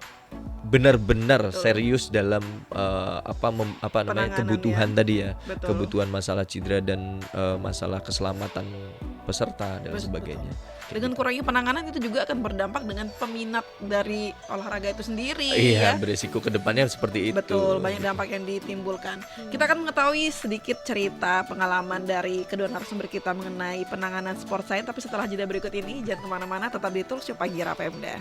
[SPEAKER 2] benar-benar serius dalam
[SPEAKER 1] Penanganannya.
[SPEAKER 2] kebutuhan tadi ya,
[SPEAKER 1] Betul.
[SPEAKER 2] kebutuhan masalah cedera dan masalah keselamatan peserta dan sebagainya.
[SPEAKER 1] Dengan kurangnya penanganan itu juga akan berdampak dengan peminat dari olahraga itu sendiri.
[SPEAKER 2] Iya,
[SPEAKER 1] ya.
[SPEAKER 2] beresiko kedepannya seperti itu.
[SPEAKER 1] Betul, banyak dampak yang ditimbulkan. Kita akan mengetahui sedikit cerita pengalaman dari kedua narasumber kita mengenai penanganan sport science. Tapi setelah jeda berikut ini, jangan kemana-mana, tetap di Talkshow Pagi Rapemda.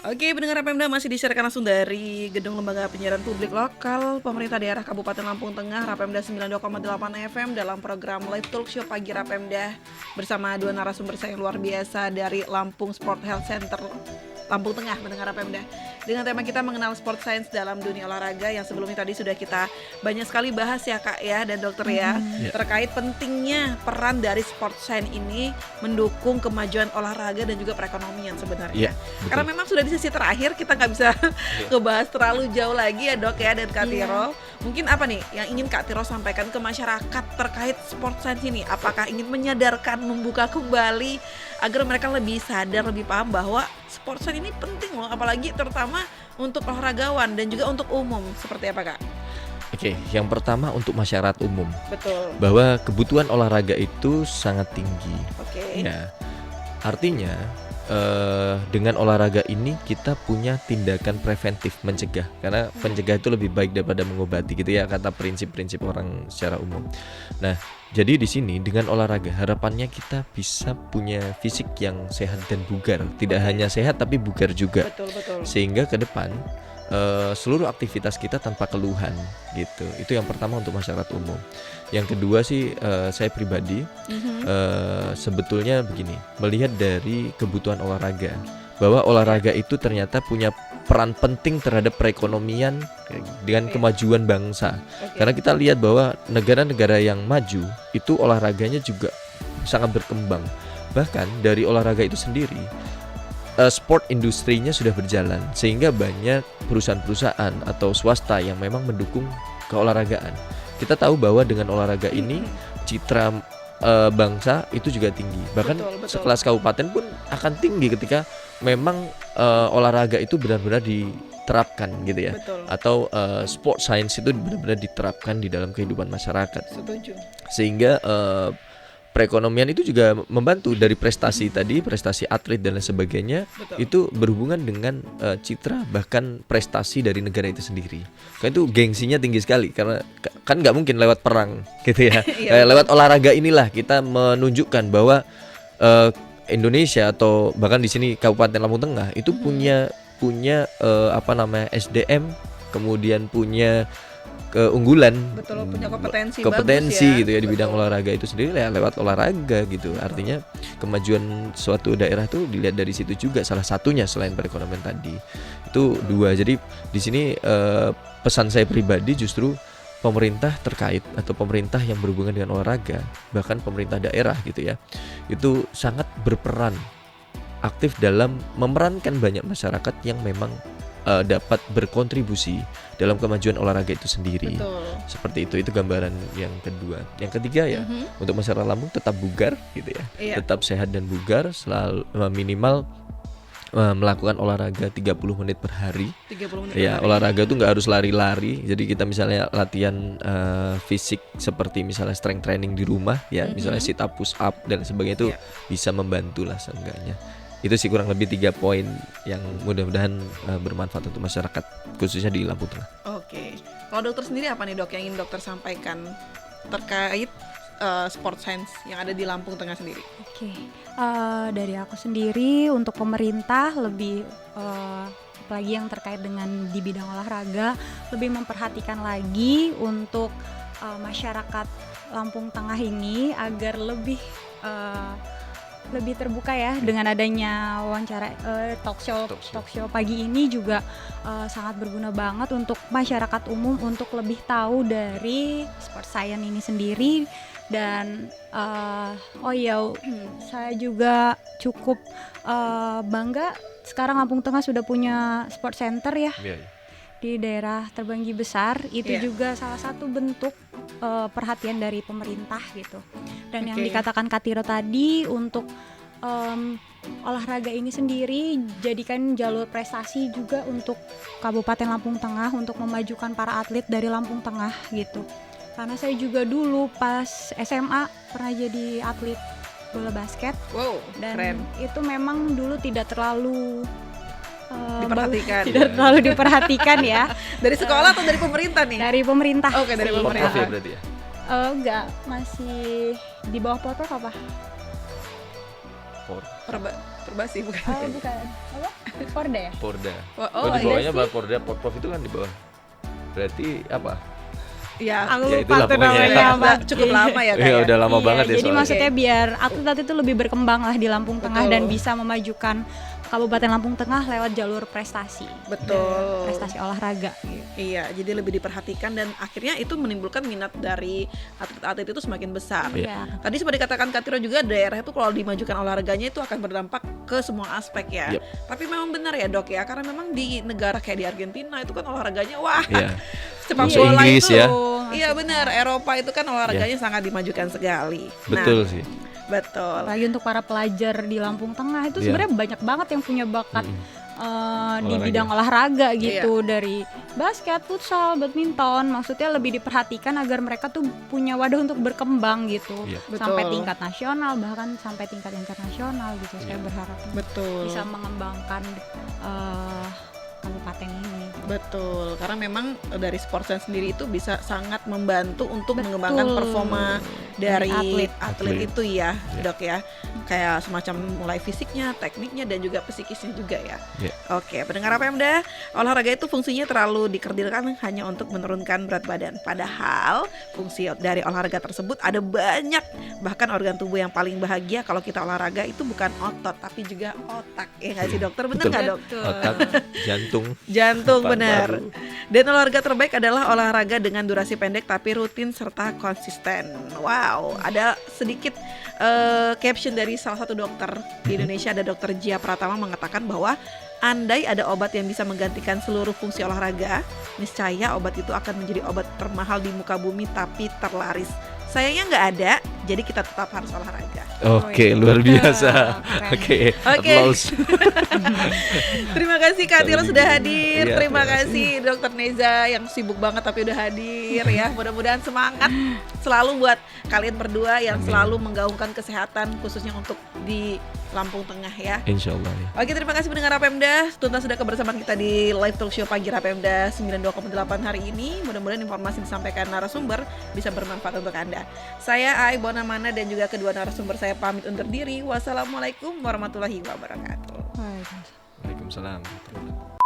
[SPEAKER 1] Oke, pendengar Rapemda, masih disiarkan langsung dari Gedung Lembaga Penyiaran Publik Lokal Pemerintah Daerah Kabupaten Lampung Tengah, Rapemda 92,8 FM dalam program Live Talkshow Pagi Rapemda bersama dua narasumber saya yang luar biasa dari Lampung Sport Health Center Lampung Tengah, mendengar Rapemda. Dengan tema kita mengenal sport science dalam dunia olahraga yang sebelumnya tadi sudah kita banyak sekali bahas ya Kak ya dan Dokter ya, terkait pentingnya peran dari sport science ini mendukung kemajuan olahraga dan juga perekonomian sebenarnya. Karena memang sudah di sesi terakhir, kita nggak bisa ngebahas terlalu jauh lagi ya Dok ya dan Kak Tiro. Mungkin apa nih yang ingin Kak Tiro sampaikan ke masyarakat terkait sport science ini? Apakah ingin menyadarkan, membuka kembali agar mereka lebih sadar, lebih paham bahwa sport science ini penting loh, apalagi terutama untuk olahragawan dan juga untuk umum. Seperti apa Kak?
[SPEAKER 2] Oke, yang pertama untuk masyarakat umum.
[SPEAKER 1] Betul.
[SPEAKER 2] Bahwa kebutuhan olahraga itu sangat tinggi.
[SPEAKER 1] Oke.
[SPEAKER 2] Ya, artinya dengan olahraga ini kita punya tindakan preventif, mencegah. Karena pencegah itu lebih baik daripada mengobati gitu ya, kata prinsip-prinsip orang secara umum. Nah, jadi di sini dengan olahraga harapannya kita bisa punya fisik yang sehat dan bugar. Tidak hanya sehat tapi bugar juga.
[SPEAKER 1] Betul.
[SPEAKER 2] Sehingga ke depan seluruh aktivitas kita tanpa keluhan gitu. Itu yang pertama untuk masyarakat umum. Yang kedua sih saya pribadi sebetulnya begini, melihat dari kebutuhan olahraga, bahwa olahraga itu ternyata punya peran penting terhadap perekonomian dengan kemajuan bangsa. Karena kita lihat bahwa negara-negara yang maju itu olahraganya juga sangat berkembang. Bahkan dari olahraga itu sendiri sport industrinya sudah berjalan, sehingga banyak perusahaan-perusahaan atau swasta yang memang mendukung keolahragaan. Kita tahu bahwa dengan olahraga ini citra bangsa itu juga tinggi. Bahkan betul. Sekelas kabupaten pun akan tinggi ketika memang olahraga itu benar-benar diterapkan gitu ya.
[SPEAKER 1] Betul.
[SPEAKER 2] Atau sport science itu benar-benar diterapkan di dalam kehidupan masyarakat.
[SPEAKER 1] Setuju.
[SPEAKER 2] Sehingga perekonomian itu juga membantu dari prestasi tadi, prestasi atlet dan lain sebagainya. Betul. Itu berhubungan dengan citra bahkan prestasi dari negara itu sendiri. Kan itu gengsinya tinggi sekali karena kan nggak mungkin lewat perang gitu ya. Lewat olahraga inilah kita menunjukkan bahwa Indonesia atau bahkan di sini Kabupaten Lampung Tengah itu punya SDM, kemudian punya keunggulan,
[SPEAKER 1] betul, punya kompetensi
[SPEAKER 2] bagus
[SPEAKER 1] ya.
[SPEAKER 2] Gitu ya di bidang olahraga itu sendiri ya, lewat olahraga gitu. Artinya kemajuan suatu daerah itu dilihat dari situ juga, salah satunya selain perekonomian tadi. Itu dua. Jadi di sini pesan saya pribadi justru pemerintah terkait atau pemerintah yang berhubungan dengan olahraga, bahkan pemerintah daerah gitu ya, itu sangat berperan aktif dalam memerankan banyak masyarakat yang memang dapat berkontribusi dalam kemajuan olahraga itu sendiri.
[SPEAKER 1] Betul. Seperti
[SPEAKER 2] itu gambaran yang kedua. Yang ketiga ya, untuk masyarakat Lampung tetap bugar gitu ya. Tetap sehat dan bugar, selalu minimal melakukan olahraga 30 menit per hari.
[SPEAKER 1] 30 menit
[SPEAKER 2] ya, per hari. Olahraga itu nggak harus lari-lari. Jadi kita misalnya latihan fisik seperti misalnya strength training di rumah ya, misalnya sit up, push up dan sebagainya itu bisa membantu lah seenggaknya. Itu sih kurang lebih 3 poin yang mudah-mudahan bermanfaat untuk masyarakat khususnya di Lampung Tengah.
[SPEAKER 1] Oke. Kalau dokter sendiri apa nih Dok yang ingin dokter sampaikan terkait sport science yang ada di Lampung Tengah sendiri?
[SPEAKER 3] Oke. Dari aku sendiri untuk pemerintah lebih apalagi yang terkait dengan di bidang olahraga lebih memperhatikan lagi untuk masyarakat Lampung Tengah ini agar lebih terbuka ya dengan adanya wawancara talk show pagi ini juga sangat berguna banget untuk masyarakat umum untuk lebih tahu dari sport science ini sendiri. Dan saya juga cukup bangga sekarang Lampung Tengah sudah punya sport center ya. Di daerah Terbanggi Besar itu juga salah satu bentuk perhatian dari pemerintah gitu. Dan yang dikatakan Kak Tiro tadi untuk olahraga ini sendiri jadikan jalur prestasi juga untuk Kabupaten Lampung Tengah untuk memajukan para atlet dari Lampung Tengah gitu. Karena saya juga dulu pas SMA pernah jadi atlet bola basket.
[SPEAKER 1] Wow,
[SPEAKER 3] Dan
[SPEAKER 1] keren.
[SPEAKER 3] itu memang dulu tidak terlalu
[SPEAKER 1] Diperhatikan.
[SPEAKER 3] tidak terlalu diperhatikan ya.
[SPEAKER 1] Dari sekolah atau dari pemerintah nih?
[SPEAKER 3] Dari pemerintah.
[SPEAKER 1] Oke, dari
[SPEAKER 3] sih.
[SPEAKER 1] pemerintah.
[SPEAKER 2] Porprov ya berarti ya.
[SPEAKER 3] Enggak, masih di bawah Porprov apa?
[SPEAKER 1] Perba sih bukan.
[SPEAKER 3] Bukan. Apa? Porda ya?
[SPEAKER 2] Porda.
[SPEAKER 1] Oh,
[SPEAKER 2] di
[SPEAKER 1] iya
[SPEAKER 2] bawahnya
[SPEAKER 3] sih.
[SPEAKER 2] Porda, Porprov itu kan di bawah. Berarti apa?
[SPEAKER 1] Iya,
[SPEAKER 3] Aku
[SPEAKER 2] Ya,
[SPEAKER 3] lupa
[SPEAKER 2] itulah
[SPEAKER 3] tuh
[SPEAKER 2] pokoknya.
[SPEAKER 3] namanya apa.
[SPEAKER 1] udah cukup lama ya
[SPEAKER 2] Iya,
[SPEAKER 1] kayak.
[SPEAKER 2] udah lama banget ya
[SPEAKER 3] Jadi
[SPEAKER 2] soalnya.
[SPEAKER 3] maksudnya biar atlet itu lebih berkembang lah di Lampung Tengah
[SPEAKER 1] Betul.
[SPEAKER 3] dan bisa memajukan Kabupaten Lampung Tengah lewat jalur prestasi.
[SPEAKER 1] Betul.
[SPEAKER 3] Dan prestasi olahraga gitu.
[SPEAKER 1] Iya, jadi lebih diperhatikan dan akhirnya itu menimbulkan minat dari atlet-atlet itu semakin besar.
[SPEAKER 3] Iya.
[SPEAKER 1] Tadi seperti dikatakan Kak Tiro juga, daerah itu kalau dimajukan olahraganya itu akan berdampak ke semua aspek ya.
[SPEAKER 2] Yep.
[SPEAKER 1] Tapi memang benar ya dok ya, karena memang di negara kayak di Argentina itu kan olahraganya wah
[SPEAKER 2] Iya.
[SPEAKER 1] sepak
[SPEAKER 2] Bahasa
[SPEAKER 1] bola
[SPEAKER 2] Inggris
[SPEAKER 1] itu.
[SPEAKER 2] ya.
[SPEAKER 1] Iya benar, Eropa itu kan olahraganya sangat dimajukan sekali.
[SPEAKER 2] Betul sih.
[SPEAKER 1] Betul.
[SPEAKER 3] Apalagi untuk para pelajar di Lampung Tengah itu
[SPEAKER 2] Iya.
[SPEAKER 3] sebenarnya banyak banget yang punya bakat di
[SPEAKER 2] Olahraga.
[SPEAKER 3] bidang olahraga
[SPEAKER 1] Iya.
[SPEAKER 3] gitu, dari basket, futsal, badminton. Maksudnya lebih diperhatikan agar mereka tuh punya wadah untuk berkembang gitu.
[SPEAKER 2] Iya.
[SPEAKER 3] Sampai
[SPEAKER 1] Betul.
[SPEAKER 3] tingkat nasional, bahkan sampai tingkat internasional gitu. Saya berharap
[SPEAKER 1] Betul.
[SPEAKER 3] bisa mengembangkan kabupaten ini.
[SPEAKER 1] Betul, karena memang dari sportsnya sendiri itu bisa sangat membantu untuk
[SPEAKER 3] Betul.
[SPEAKER 1] mengembangkan performa dari
[SPEAKER 3] Dari
[SPEAKER 1] atlet
[SPEAKER 2] Atlet.
[SPEAKER 1] itu ya,
[SPEAKER 2] Iya.
[SPEAKER 1] dok ya. Kayak semacam mulai fisiknya, tekniknya, dan juga psikisnya juga ya.
[SPEAKER 2] Iya.
[SPEAKER 1] Oke, pendengar Pemda, olahraga itu fungsinya terlalu dikerdilkan hanya untuk menurunkan berat badan. Padahal fungsi dari olahraga tersebut ada banyak. Bahkan organ tubuh yang paling bahagia kalau kita olahraga itu bukan otot, tapi juga otak. Ya nggak sih dokter? Bener
[SPEAKER 2] Betul.
[SPEAKER 1] nggak dok?
[SPEAKER 2] Otak, jantung.
[SPEAKER 1] Jantung,
[SPEAKER 2] Paru-paru.
[SPEAKER 1] benar. Dan olahraga terbaik adalah olahraga dengan durasi pendek tapi rutin serta konsisten. Wow, ada sedikit caption dari salah satu dokter di Indonesia, ada Dokter Jia Pratama mengatakan bahwa andai ada obat yang bisa menggantikan seluruh fungsi olahraga, niscaya obat itu akan menjadi obat termahal di muka bumi tapi terlaris. Sayangnya nggak ada, jadi kita tetap harus olahraga.
[SPEAKER 2] Oke,
[SPEAKER 3] Oh, iya.
[SPEAKER 2] luar biasa.
[SPEAKER 3] Keren.
[SPEAKER 2] Oke,
[SPEAKER 1] Oke.
[SPEAKER 2] applause.
[SPEAKER 1] Terima kasih Kak Tiro sudah hadir.
[SPEAKER 2] Iya,
[SPEAKER 1] Terima
[SPEAKER 2] terima
[SPEAKER 1] kasih Dokter Neza yang sibuk banget tapi udah hadir ya. Mudah-mudahan semangat selalu buat kalian berdua yang
[SPEAKER 2] Amin.
[SPEAKER 1] selalu menggaungkan kesehatan khususnya untuk di Lampung Tengah ya.
[SPEAKER 2] Insya Allah ya.
[SPEAKER 1] Oke, terima kasih pendengar Rapemda. Tuntas sudah kebersamaan kita di live talk show pagi Rapemda 92,8 hari ini. Mudah-mudahan informasi yang disampaikan narasumber bisa bermanfaat untuk Anda. Saya Ai Bonamana dan juga kedua narasumber saya pamit undur diri. Wassalamualaikum warahmatullahi wabarakatuh.
[SPEAKER 3] Waalaikumsalam.
[SPEAKER 2] Waalaikumsalam.